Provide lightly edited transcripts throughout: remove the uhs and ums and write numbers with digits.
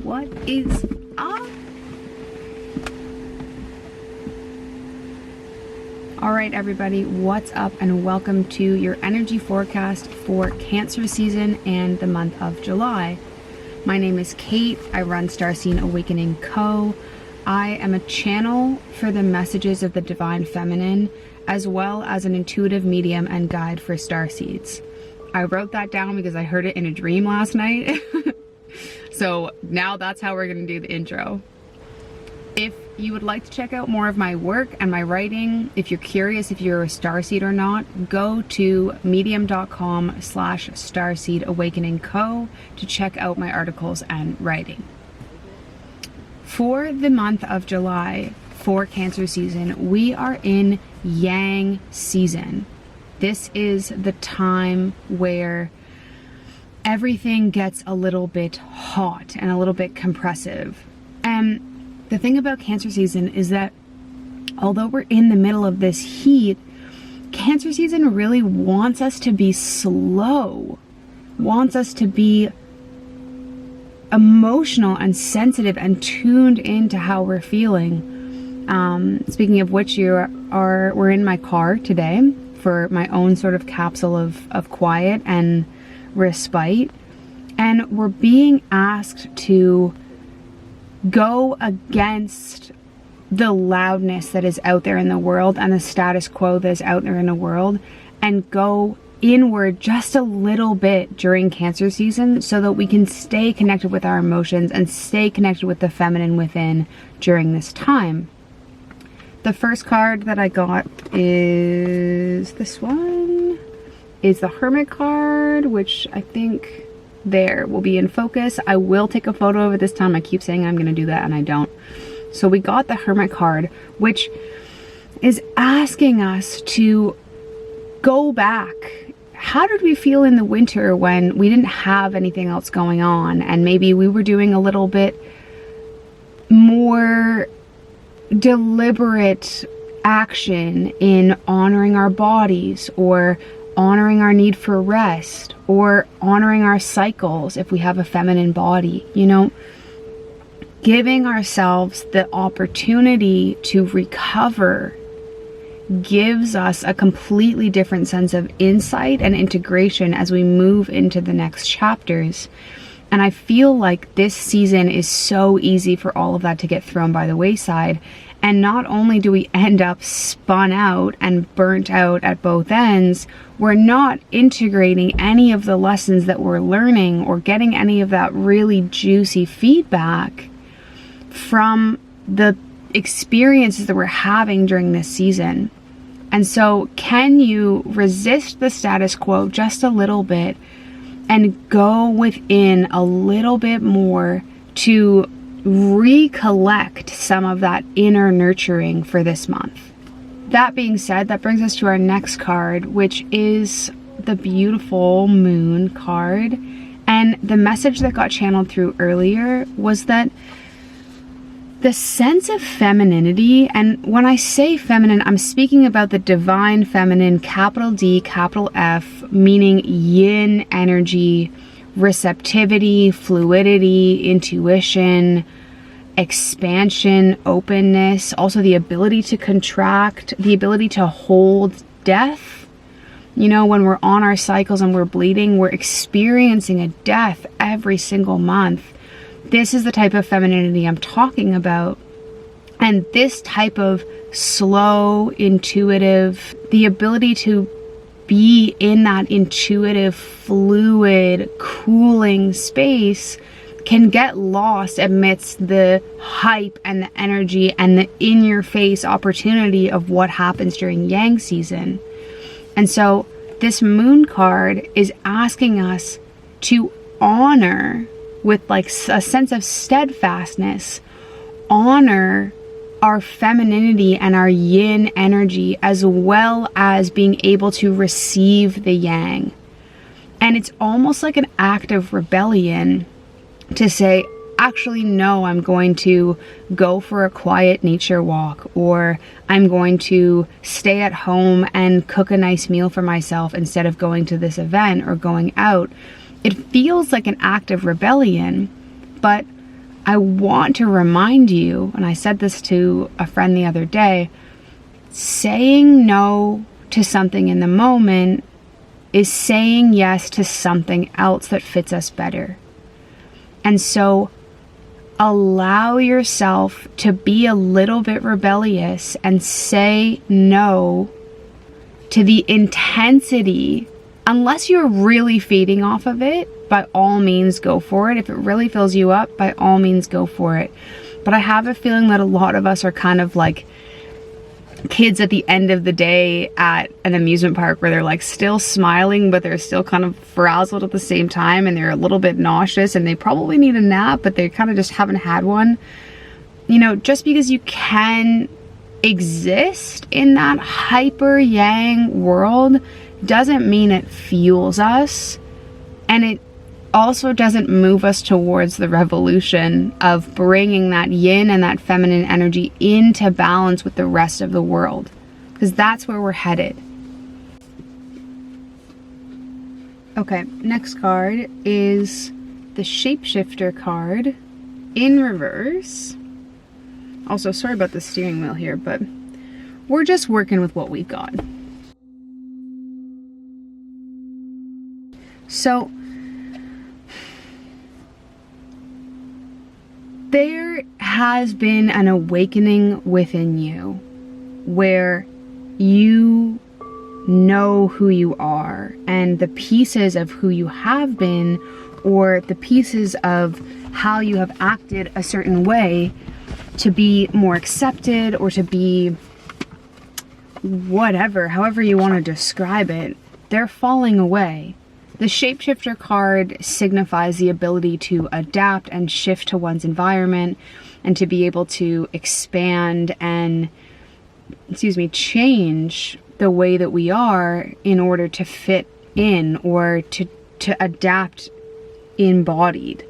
What is up? Alright everybody, what's up and welcome to your energy forecast for Cancer season and the month of July. My name is Kate, I run Starseed Awakening Co. I am a channel for the messages of the Divine Feminine, as well as an intuitive medium and guide for starseeds. I wrote that down because I heard it in a dream last night. So now that's how we're going to do the intro. If you would like to check out more of my work and my writing, if you're curious if you're a starseed or not, go to medium.com/Starseed Awakening Co to check out my articles and writing. For the month of July, for Cancer season, we are in Yang season. This is the time where everything gets a little bit hot and a little bit compressive. And the thing about Cancer season is that although we're in the middle of this heat, Cancer season really wants us to be slow, wants us to be emotional and sensitive and tuned into how we're feeling. Speaking of which, we're in my car today for my own sort of capsule of quiet and respite, and we're being asked to go against the loudness that is out there in the world and the status quo that is out there in the world, and go inward just a little bit during Cancer season so that we can stay connected with our emotions and stay connected with the feminine within during this time. The first card that I got is this one. Is the Hermit Card, which I think there will be in focus. I will take a photo of it this time. I keep saying I'm going to do that and I don't. So we got the Hermit Card, which is asking us to go back. How did we feel in the winter when we didn't have anything else going on, and maybe we were doing a little bit more deliberate action in honoring our bodies, or honoring our need for rest, or honoring our cycles if we have a feminine body, you know, giving ourselves the opportunity to recover gives us a completely different sense of insight and integration as we move into the next chapters. And I feel like this season is so easy for all of that to get thrown by the wayside. And not only do we end up spun out and burnt out at both ends, we're not integrating any of the lessons that we're learning or getting any of that really juicy feedback from the experiences that we're having during this season. And so can you resist the status quo just a little bit and go within a little bit more to recollect some of that inner nurturing for this month? That being said, that brings us to our next card, which is the beautiful Moon card. And the message that got channeled through earlier was that the sense of femininity, and when I say feminine, I'm speaking about the divine feminine, capital D, capital F, meaning yin energy, receptivity, fluidity, intuition, expansion, openness, also the ability to contract, the ability to hold death. You know, when we're on our cycles and we're bleeding, we're experiencing a death every single month. This is the type of femininity I'm talking about. And this type of slow, intuitive, the ability to be in that intuitive, fluid, cooling space can get lost amidst the hype and the energy and the in-your-face opportunity of what happens during Yang season. And so this Moon card is asking us to honor, with like a sense of steadfastness, honor our femininity and our yin energy, as well as being able to receive the yang. And it's almost like an act of rebellion to say, actually, no, I'm going to go for a quiet nature walk, or I'm going to stay at home and cook a nice meal for myself instead of going to this event or going out. It feels like an act of rebellion, but I want to remind you, and I said this to a friend the other day, saying no to something in the moment is saying yes to something else that fits us better. And so allow yourself to be a little bit rebellious and say no to the intensity. Unless you're really feeding off of it, by all means go for it. If it really fills you up, by all means go for it. But I have a feeling that a lot of us are kind of like kids at the end of the day at an amusement park where they're like still smiling, but they're still kind of frazzled at the same time, and they're a little bit nauseous and they probably need a nap, but they kind of just haven't had one. You know, just because you can exist in that hyper yang world doesn't mean it fuels us, and it also doesn't move us towards the revolution of bringing that yin and that feminine energy into balance with the rest of the world, because that's where we're headed. Okay, next card is the Shapeshifter card in reverse. Also, sorry about the steering wheel here, but we're just working with what we've got. So there has been an awakening within you where you know who you are, and the pieces of who you have been, or the pieces of how you have acted a certain way to be more accepted, or to be whatever, however you want to describe it, they're falling away. The Shapeshifter card signifies the ability to adapt and shift to one's environment, and to be able to expand and, change the way that we are in order to fit in, or to adapt embodied.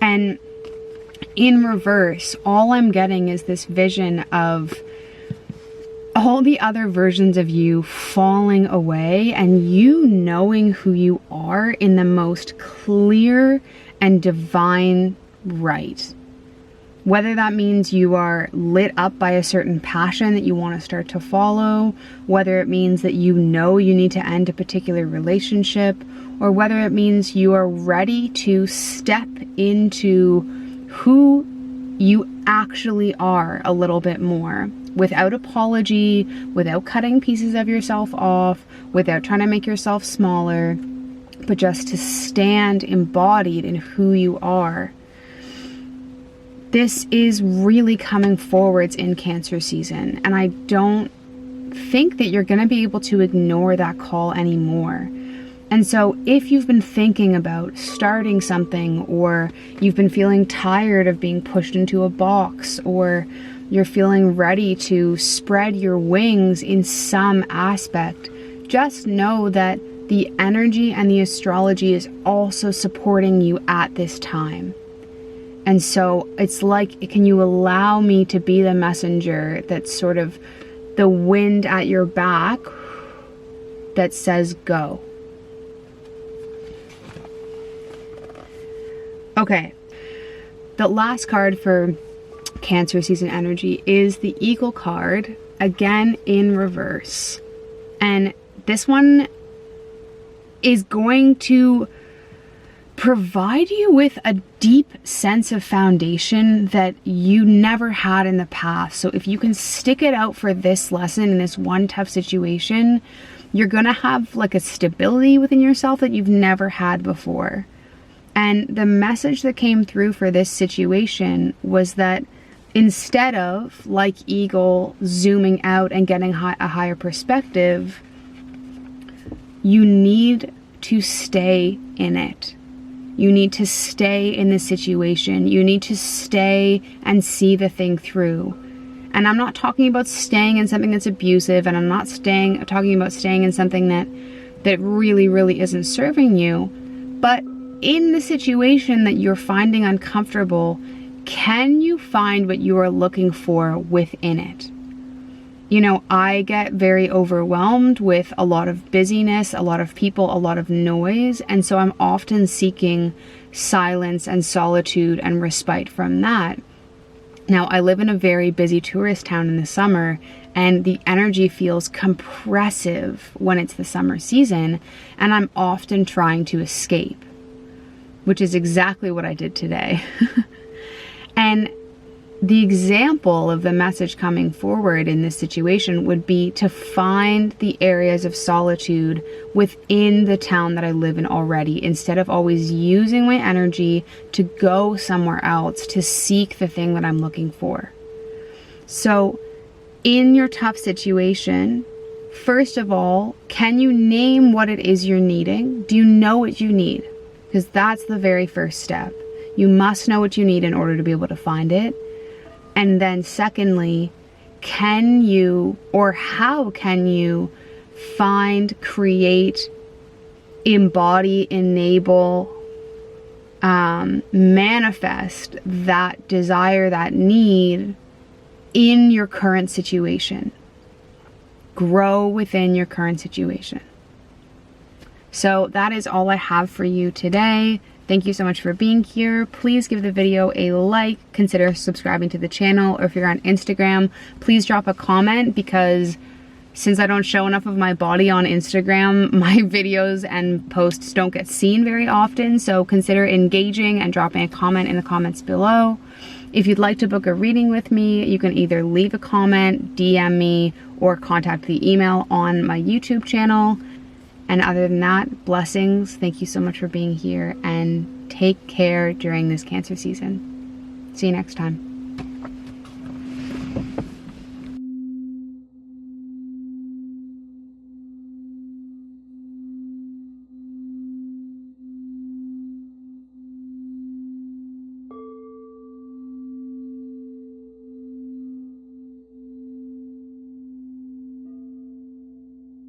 And in reverse, all I'm getting is this vision of all the other versions of you falling away, and you knowing who you are in the most clear and divine right. Whether that means you are lit up by a certain passion that you want to start to follow, whether it means that you know you need to end a particular relationship, or whether it means you are ready to step into who you actually are a little bit more, without apology, without cutting pieces of yourself off, without trying to make yourself smaller, but just to stand embodied in who you are. This is really coming forwards in Cancer season, and I don't think that you're going to be able to ignore that call anymore. And so if you've been thinking about starting something, or you've been feeling tired of being pushed into a box, or you're feeling ready to spread your wings in some aspect, just know that the energy and the astrology is also supporting you at this time. And so it's like, can you allow me to be the messenger that's sort of the wind at your back that says go? Okay, the last card for Cancer season energy is the Eagle card, again in reverse. And this one is going to provide you with a deep sense of foundation that you never had in the past. So if you can stick it out for this lesson in this one tough situation, you're gonna have like a stability within yourself that you've never had before. And the message that came through for this situation was that instead of, like Eagle, zooming out and getting a higher perspective, you need to stay in it. You need to stay in the situation. You need to stay and see the thing through. And I'm not talking about staying in something that's abusive, and I'm not talking about staying in something that really, really isn't serving you. But in the situation that you're finding uncomfortable, can you find what you are looking for within it? You know, I get very overwhelmed with a lot of busyness, a lot of people, a lot of noise, and so I'm often seeking silence and solitude and respite from that. Now, I live in a very busy tourist town in the summer, and the energy feels compressive when it's the summer season, and I'm often trying to escape, which is exactly what I did today. And the example of the message coming forward in this situation would be to find the areas of solitude within the town that I live in already, instead of always using my energy to go somewhere else to seek the thing that I'm looking for. So in your tough situation, first of all, can you name what it is you're needing? Do you know what you need? Because that's the very first step. You must know what you need in order to be able to find it. And then secondly, can you, or how can you find, create, embody, enable, manifest that desire, that need in your current situation? Grow within your current situation. So that is all I have for you today. Thank you so much for being here. Please give the video a like, consider subscribing to the channel, or if you're on Instagram, please drop a comment, because since I don't show enough of my body on Instagram, my videos and posts don't get seen very often, so consider engaging and dropping a comment in the comments below. If you'd like to book a reading with me, you can either leave a comment, DM me, or contact the email on my YouTube channel. And other than that, blessings. Thank you so much for being here, and take care during this Cancer season. See you next time.